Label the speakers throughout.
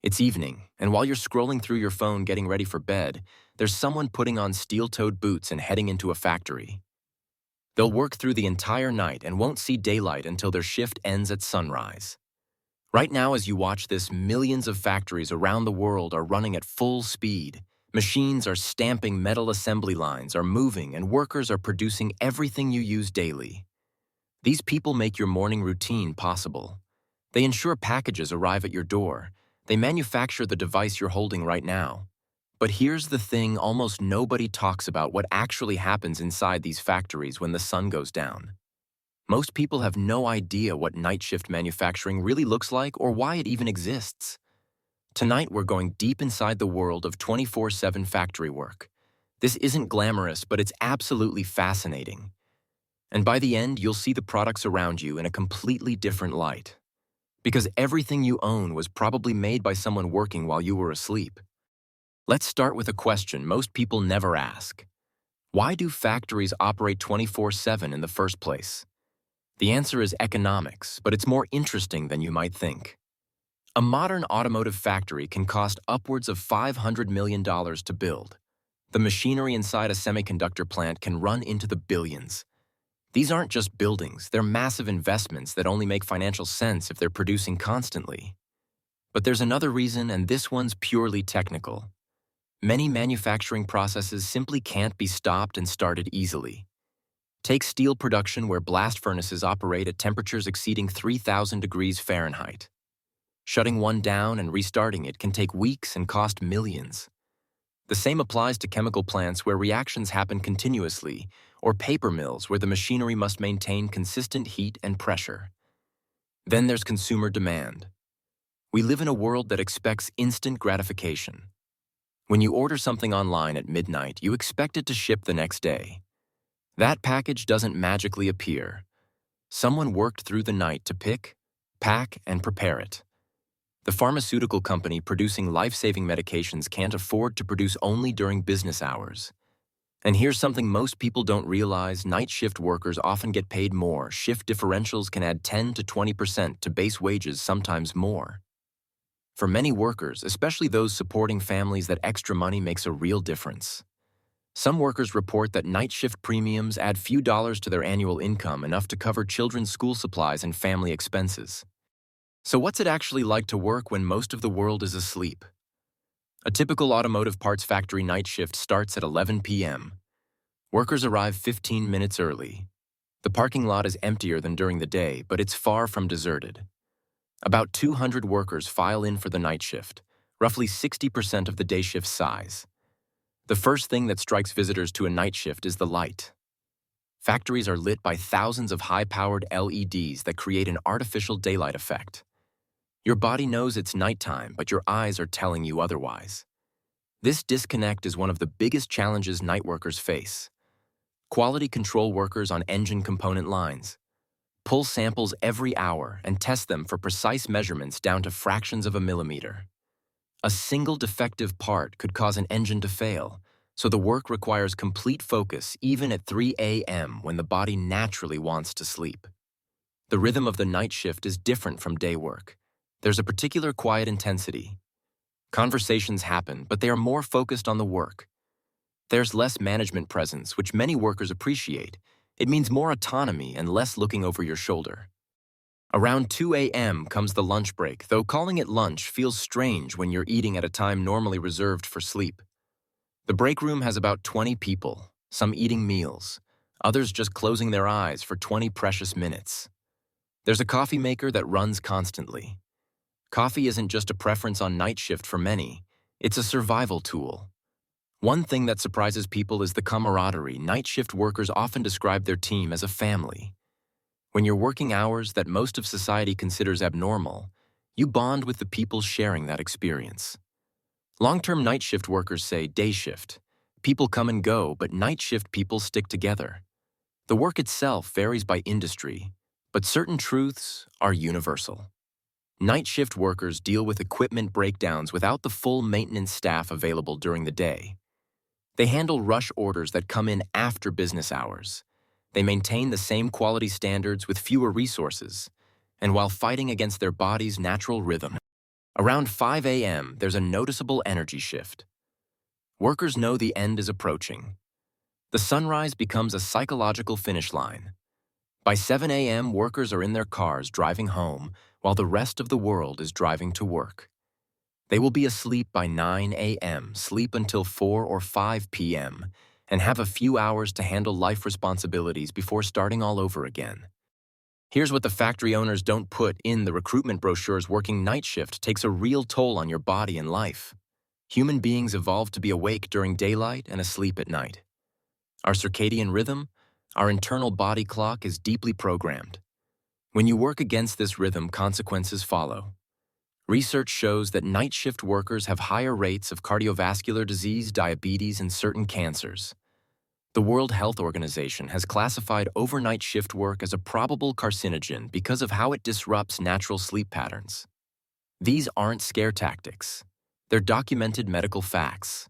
Speaker 1: It's evening, and while you're scrolling through your phone getting ready for bed, there's someone putting on steel-toed boots and heading into a factory. They'll work through the entire night and won't see daylight until their shift ends at sunrise. Right now, as you watch this, millions of factories around the world are running at full speed. Machines are stamping, metal assembly lines are moving, and workers are producing everything you use daily. These people make your morning routine possible. They ensure packages arrive at your door. They manufacture the device you're holding right now. But here's the thing, almost nobody talks about what actually happens inside these factories when the sun goes down. Most people have no idea what night shift manufacturing really looks like or why it even exists. Tonight, we're going deep inside the world of 24/7 factory work. This isn't glamorous, but it's absolutely fascinating. And by the end, you'll see the products around you in a completely different light. Because everything you own was probably made by someone working while you were asleep. Let's start with a question most people never ask. Why do factories operate 24/7 in the first place? The answer is economics, but it's more interesting than you might think. A modern automotive factory can cost upwards of $500 million to build. The machinery inside a semiconductor plant can run into the billions. These aren't just buildings, they're massive investments that only make financial sense if they're producing constantly. But there's another reason, and this one's purely technical. Many manufacturing processes simply can't be stopped and started easily. Take steel production, where blast furnaces operate at temperatures exceeding 3,000 degrees Fahrenheit. Shutting one down and restarting it can take weeks and cost millions. The same applies to chemical plants, where reactions happen continuously, or paper mills, where the machinery must maintain consistent heat and pressure. Then there's consumer demand. We live in a world that expects instant gratification. When you order something online at midnight, you expect it to ship the next day. That package doesn't magically appear. Someone worked through the night to pick, pack, and prepare it. The pharmaceutical company producing life-saving medications can't afford to produce only during business hours. And here's something most people don't realize: night shift workers often get paid more. Shift differentials can add 10 to 20% to base wages, sometimes more. For many workers, especially those supporting families, that extra money makes a real difference. Some workers report that night shift premiums add few dollars to their annual income, enough to cover children's school supplies and family expenses. So what's it actually like to work when most of the world is asleep? A typical automotive parts factory night shift starts at 11 p.m. Workers arrive 15 minutes early. The parking lot is emptier than during the day, but it's far from deserted. About 200 workers file in for the night shift, roughly 60% of the day shift's size. The first thing that strikes visitors to a night shift is the light. Factories are lit by thousands of high-powered LEDs that create an artificial daylight effect. Your body knows it's nighttime, but your eyes are telling you otherwise. This disconnect is one of the biggest challenges night workers face. Quality control workers on engine component lines pull samples every hour and test them for precise measurements down to fractions of a millimeter. A single defective part could cause an engine to fail, so the work requires complete focus even at 3 a.m. when the body naturally wants to sleep. The rhythm of the night shift is different from day work. There's a particular quiet intensity. Conversations happen, but they are more focused on the work. There's less management presence, which many workers appreciate. It means more autonomy and less looking over your shoulder. Around 2 a.m. comes the lunch break, though calling it lunch feels strange when you're eating at a time normally reserved for sleep. The break room has about 20 people, some eating meals, others just closing their eyes for 20 precious minutes. There's a coffee maker that runs constantly. Coffee isn't just a preference on night shift for many, it's a survival tool. One thing that surprises people is the camaraderie. Night shift workers often describe their team as a family. When you're working hours that most of society considers abnormal, you bond with the people sharing that experience. Long-term night shift workers say day shift. People come and go, but night shift people stick together. The work itself varies by industry, but certain truths are universal. Night shift workers deal with equipment breakdowns without the full maintenance staff available during the day. They handle rush orders that come in after business hours. They maintain the same quality standards with fewer resources, and while fighting against their body's natural rhythm. Around 5 a.m., there's a noticeable energy shift. Workers know the end is approaching. The sunrise becomes a psychological finish line. By 7 a.m., workers are in their cars driving home, while the rest of the world is driving to work. They will be asleep by 9 a.m., sleep until 4 or 5 p.m., and have a few hours to handle life responsibilities before starting all over again. Here's what the factory owners don't put in the recruitment brochures: working night shift takes a real toll on your body and life. Human beings evolved to be awake during daylight and asleep at night. Our circadian rhythm, our internal body clock, is deeply programmed. When you work against this rhythm, consequences follow. Research shows that night shift workers have higher rates of cardiovascular disease, diabetes, and certain cancers. The World Health Organization has classified overnight shift work as a probable carcinogen because of how it disrupts natural sleep patterns. These aren't scare tactics. They're documented medical facts.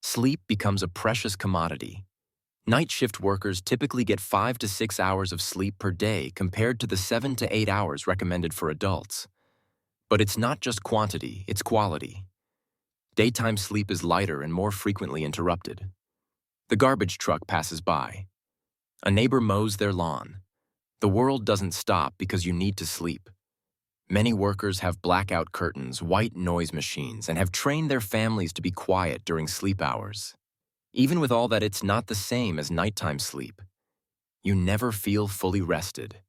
Speaker 1: Sleep becomes a precious commodity. Night shift workers typically get 5 to 6 hours of sleep per day compared to the 7 to 8 hours recommended for adults. But it's not just quantity, it's quality. Daytime sleep is lighter and more frequently interrupted. The garbage truck passes by. A neighbor mows their lawn. The world doesn't stop because you need to sleep. Many workers have blackout curtains, white noise machines, and have trained their families to be quiet during sleep hours. Even with all that, it's not the same as nighttime sleep. You never feel fully rested.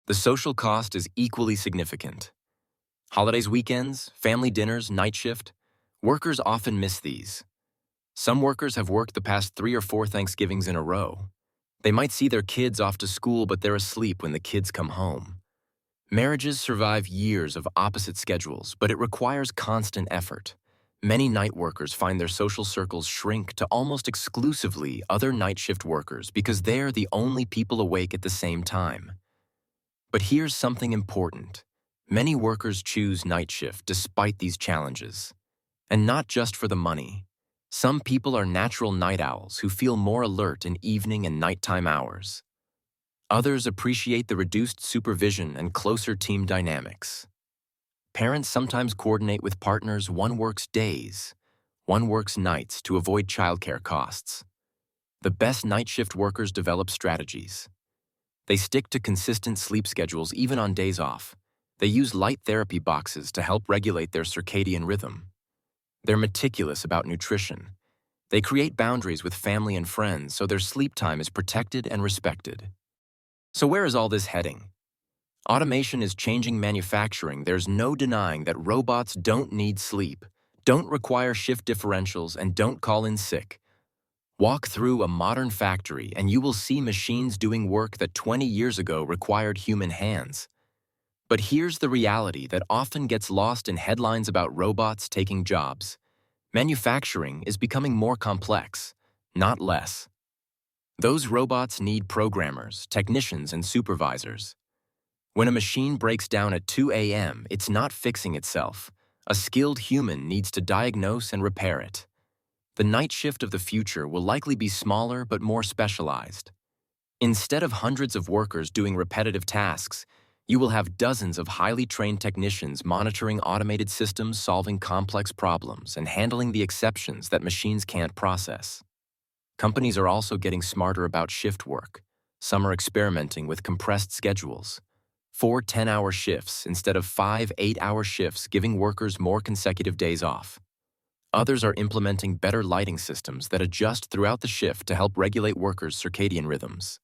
Speaker 1: The social cost is equally significant. Holidays, weekends, family dinners, night shift, workers often miss these. Some workers have worked the past 3 or 4 Thanksgivings in a row. They might see their kids off to school, but they're asleep when the kids come home. Marriages survive years of opposite schedules, but it requires constant effort. Many night workers find their social circles shrink to almost exclusively other night shift workers because they're the only people awake at the same time. But here's something important. Many workers choose night shift despite these challenges. And not just for the money. Some people are natural night owls who feel more alert in evening and nighttime hours. Others appreciate the reduced supervision and closer team dynamics. Parents sometimes coordinate with partners. One works days, one works nights to avoid childcare costs. The best night shift workers develop strategies. They stick to consistent sleep schedules even on days off. They use light therapy boxes to help regulate their circadian rhythm. They're meticulous about nutrition. They create boundaries with family and friends so their sleep time is protected and respected. So where is all this heading? Automation is changing manufacturing. There's no denying that robots don't need sleep, don't require shift differentials, and don't call in sick. Walk through a modern factory and you will see machines doing work that 20 years ago required human hands. But here's the reality that often gets lost in headlines about robots taking jobs. Manufacturing is becoming more complex, not less. Those robots need programmers, technicians, and supervisors. When a machine breaks down at 2 a.m., it's not fixing itself. A skilled human needs to diagnose and repair it. The night shift of the future will likely be smaller but more specialized. Instead of hundreds of workers doing repetitive tasks, you will have dozens of highly trained technicians monitoring automated systems, solving complex problems, and handling the exceptions that machines can't process. Companies are also getting smarter about shift work. Some are experimenting with compressed schedules. 4 10-hour shifts instead of 5 8-hour shifts, giving workers more consecutive days off. Others are implementing better lighting systems that adjust throughout the shift to help regulate workers' circadian rhythms.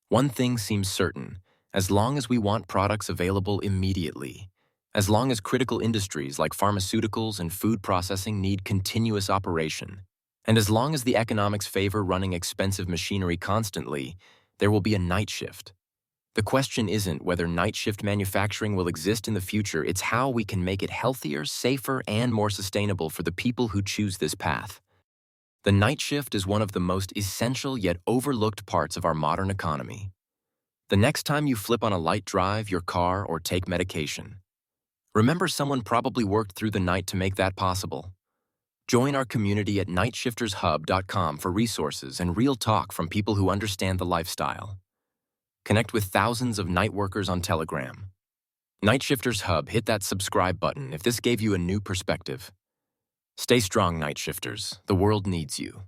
Speaker 1: One thing seems certain: as long as we want products available immediately, as long as critical industries like pharmaceuticals and food processing need continuous operation, and as long as the economics favor running expensive machinery constantly, there will be a night shift. The question isn't whether night shift manufacturing will exist in the future, it's how we can make it healthier, safer, and more sustainable for the people who choose this path. The night shift is one of the most essential yet overlooked parts of our modern economy. The next time you flip on a light, drive your car, or take medication, remember someone probably worked through the night to make that possible. Join our community at NightShiftersHub.com for resources and real talk from people who understand the lifestyle. Connect with thousands of night workers on Telegram. NightShiftersHub, hit that subscribe button if this gave you a new perspective. Stay strong, Night Shifters. The world needs you.